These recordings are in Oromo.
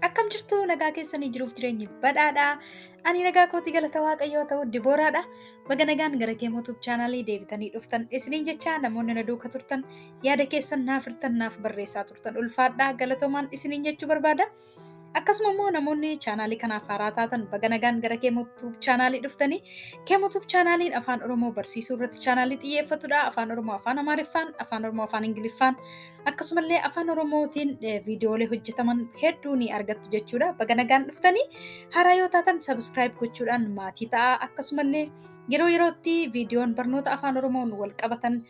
Akkam jirtu nagaa keessanii jiruuf jireenyi badhaadha. Ani nagaa kooti galata waaqayyoo ta'u Dibooraadha. Baga nagaan gara Kemo Tube chaanalii deebitanii dhuftan isiniin jecha namoonni na duuka turtan yaada keessan naaf hirtan naaf barreessaa turtan ulfaadhaa galatoomaan isiniin jechuu barbaada. Akkasuma immoo namoonni chaanalii kanaaf haaraa taatan baga nagaan gara Kemo Tube chaanalii dhuftanii Kemo Tube chaanaliin Afaan Oromoo barsiisuu irratti chaanalii xiyyeeffatudha. Afaan Oromoo Afaan Amaariffaan, Afaan Oromoo Afaan Ingiliffaan akkasumallee Afaan Oromootiin viidiyoolee hojjetaman hedduu ni argattu jechuudha. Baga nagaan dhuftanii haaraa yoo taatan subscribe gochuudhaan maatii ta'a. Akkasumallee yeroo yerootti viidiyoon barnoota Afaan Oromoon wal qabatan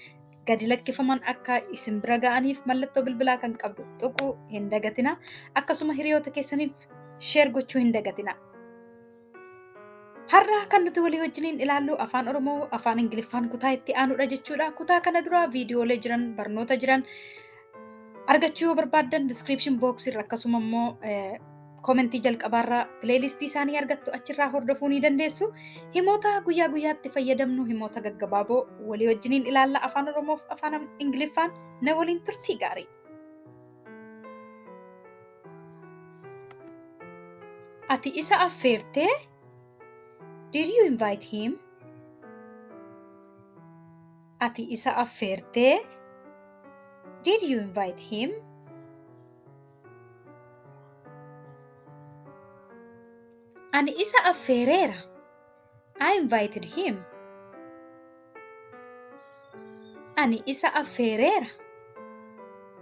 gadi lakkifaman akka isin bira ga'aniif mallattoo bilbilaa kan qabdu tuquu hin dagatina. Akkasuma hiriyoota keessaniif sheer gochuu hin dagatina. Har'a kan nuti walii wajjiniin ilaallu Afaan Oromoo Afaan Ingiliffaan kutaa itti aanudha jechuudha. Kutaa kana dura viidiyoolee jiran barnoota jiran argachuu yoo barbaaddan description box irra akkasuma immoo komentii jalqabaarraa pileelistii isaanii argattu achirraa hordofuu ni dandeessu. Himoota guyyaa guyyaatti fayyadamnu himoota gaggabaaboo walii wajjiniin ilaalla Afaan Oromoof Afaan Ingiliffaan na waliin turtii gaarii. Ati isa affeertee? Did you invite him? Ati isa affeertee? Did you invite him? Ani isa affeereera. I invited him. Ani isa affeereera.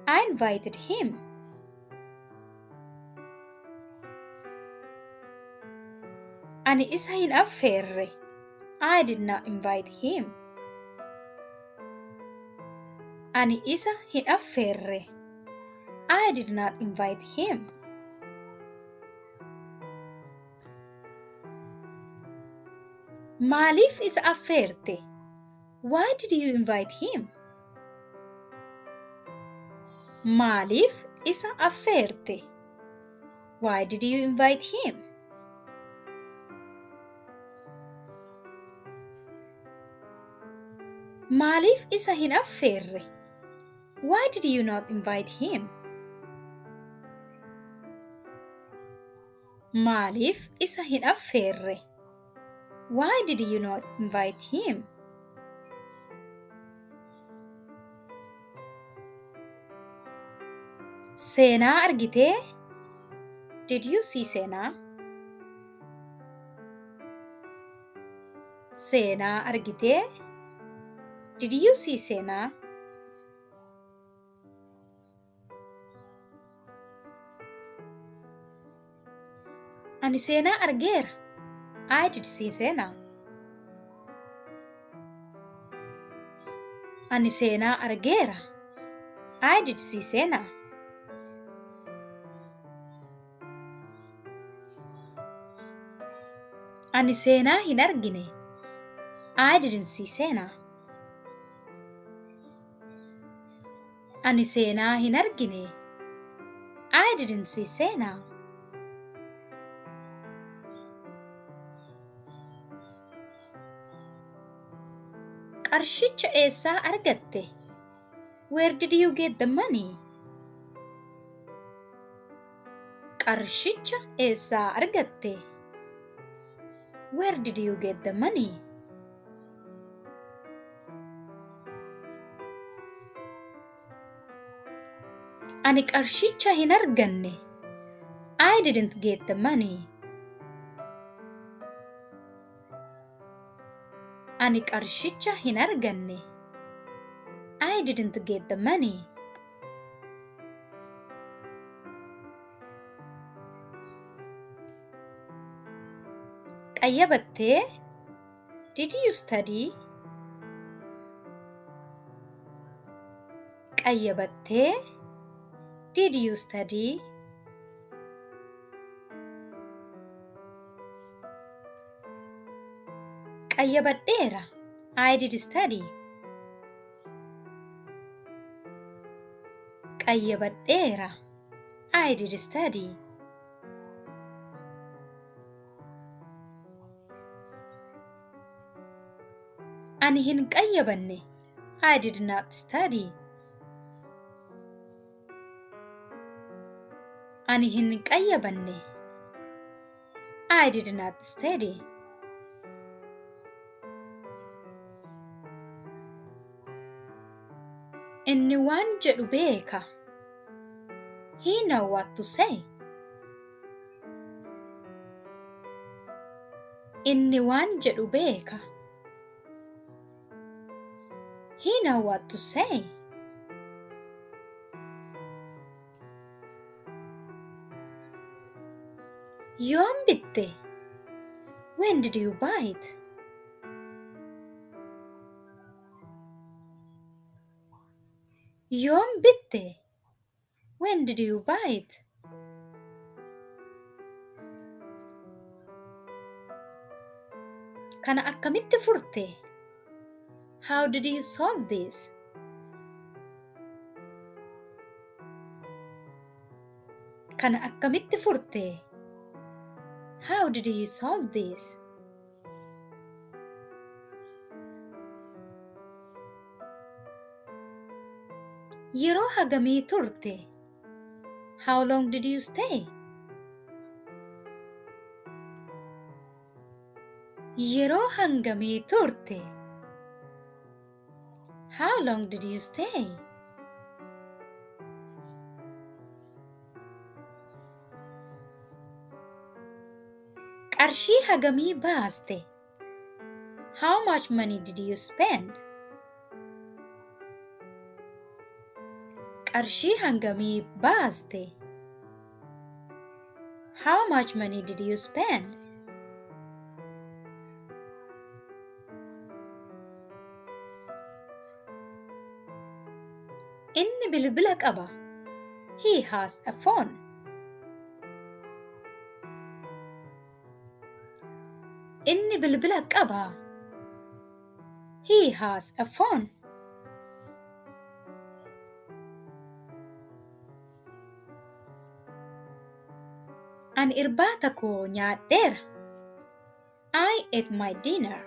I invited him. Ani isa hin affeerre. I did not invite him. Ani isa hin affeerre. I did not invite him. Maaliif isa affeerte? Why did you invite him? Maaliif isa affeerte? Why did you invite him? Maaliif isa hin affeerre? Why did you not invite him? Maaliif isa hin affeerre? Why did you not invite him? Seenaa argitee? Did you see seenaa? Seenaa argitee? Did you see seenaa? Ani seenaa argeera. I did see seenaa. Ani seenaa argeera. I did see seenaa. Ani seenaa hin argine. I didn't see seenaa. Ani seenaa hin argine. I didn't see seenaa. Qarshicha eessaa argatte? Where did you get the money? Qarshicha eessaa argatte? Where did you get the money? Ani qarshicha hin arganne. I didn't get the money. Ani qarshicha hin arganne. I didn't get the money. Qayyabattee? Did you study? Qayyabattee? Did you study? Qayyabadheera. I did study. Qayyabadheera. I did study. Ani hin qayyabanne. I did not study. Ani hin qayyabanne. I did not study. Inni waan jedhu beeka. He know what to say. Inni waan jedhu beeka. He know what to say. Yoom bitte. When did you buy it? Yoom bitte. When did you buy it? Kana akkamitti furte? How did you solve this? Kana akkamitti furte? How did you solve this? Yeroo hagamii turte? How long did you stay? Yeroo hangamii turte? How long did you stay? Qarshii hagamii baaste? How much money did you spend? Qarshii hangamii baaste? How much money did you spend? Inni bilbila qaba. He has a phone. Inni bilbila qaba. He has a phone. Ani irbaata koo nyaadheera. I ate my dinner.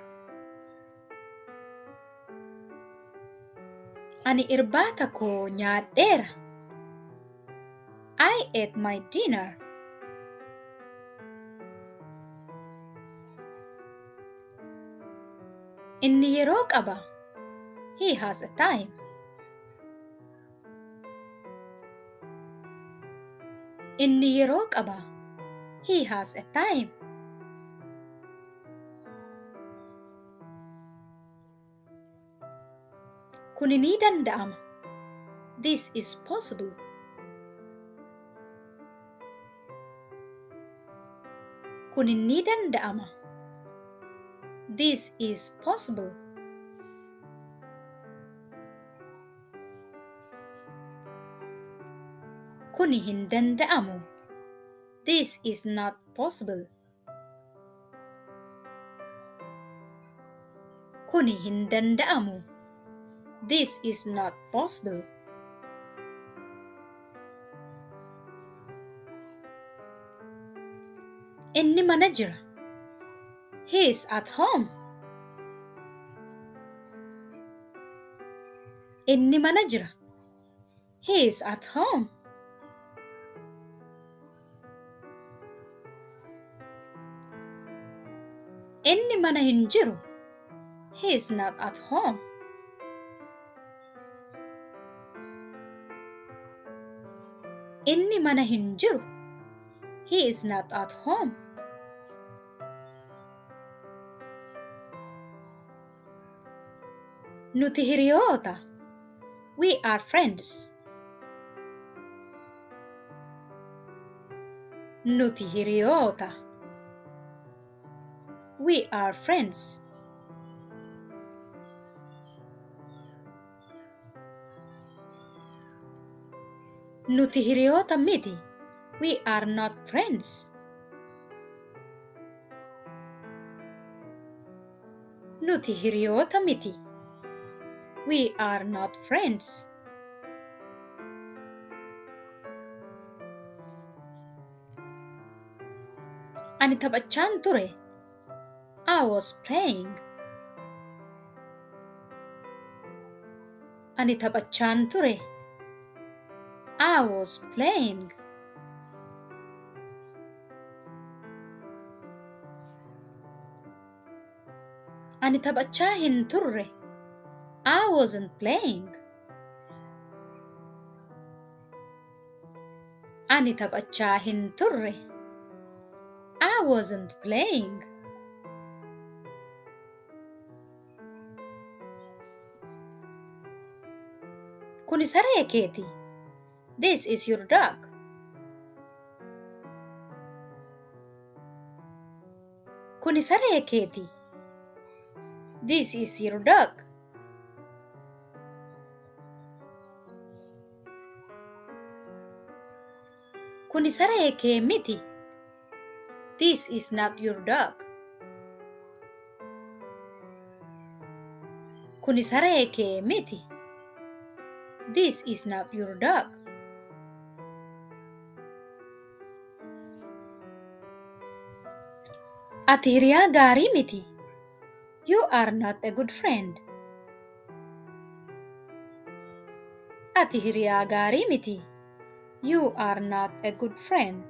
Ani irbaata koo nyaadheera. I ate my dinner. Inni yeroo qaba. He has a time. Inni yeroo qaba. He has a time. Kuni ni danda'ama. This is possible. Kuni ni danda'ama. This is possible. Kuni hin danda'amu. This is not possible. Kuni hin danda'amu. This is not possible. Inni mana jira. He is at home. Inni mana jira. He is at home. Inni mana hin jiru. He is not at home. Inni mana hin jiru. He is not at home. Nuti hiriyoota. We are friends. Nuti hiriyoota. We are friends. Nuti hiriyoota miti. We are not friends. Nuti hiriyoota miti. We are not friends. Ani taphachaan ture. I was playing. Ani taphachaan ture. I was playing. Ani taphachaa hin turre. I wasn't playing. Ani taphachaa hin turre. I wasn't playing. Kuni saree keeti. This is your dog. Kuni saree keeti. This is your dog. Kuni saree kee miti. This is not your dog. Kuni saree kee miti. This is not your dog. Ati hiriyaa gaarii miti. You are not a good friend. Ati hiriyaa gaarii miti. You are not a good friend.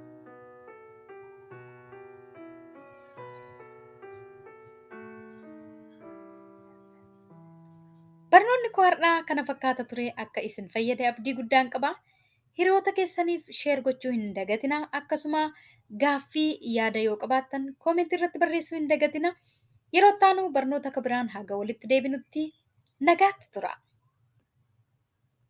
Barnoonni koo har'aa kana fakkaata ture. Akka isin fayyade abdii guddaan qaba. Hiriyoota keessaniif sheer gochuu hin dagatina. Akkasuma gaaffii yaada yoo qabaattan koomentii irratti barreessuu hin dagatina. Yeroo itti aanu barnoota akka biraan haga walitti deebinutti nagaatti tura.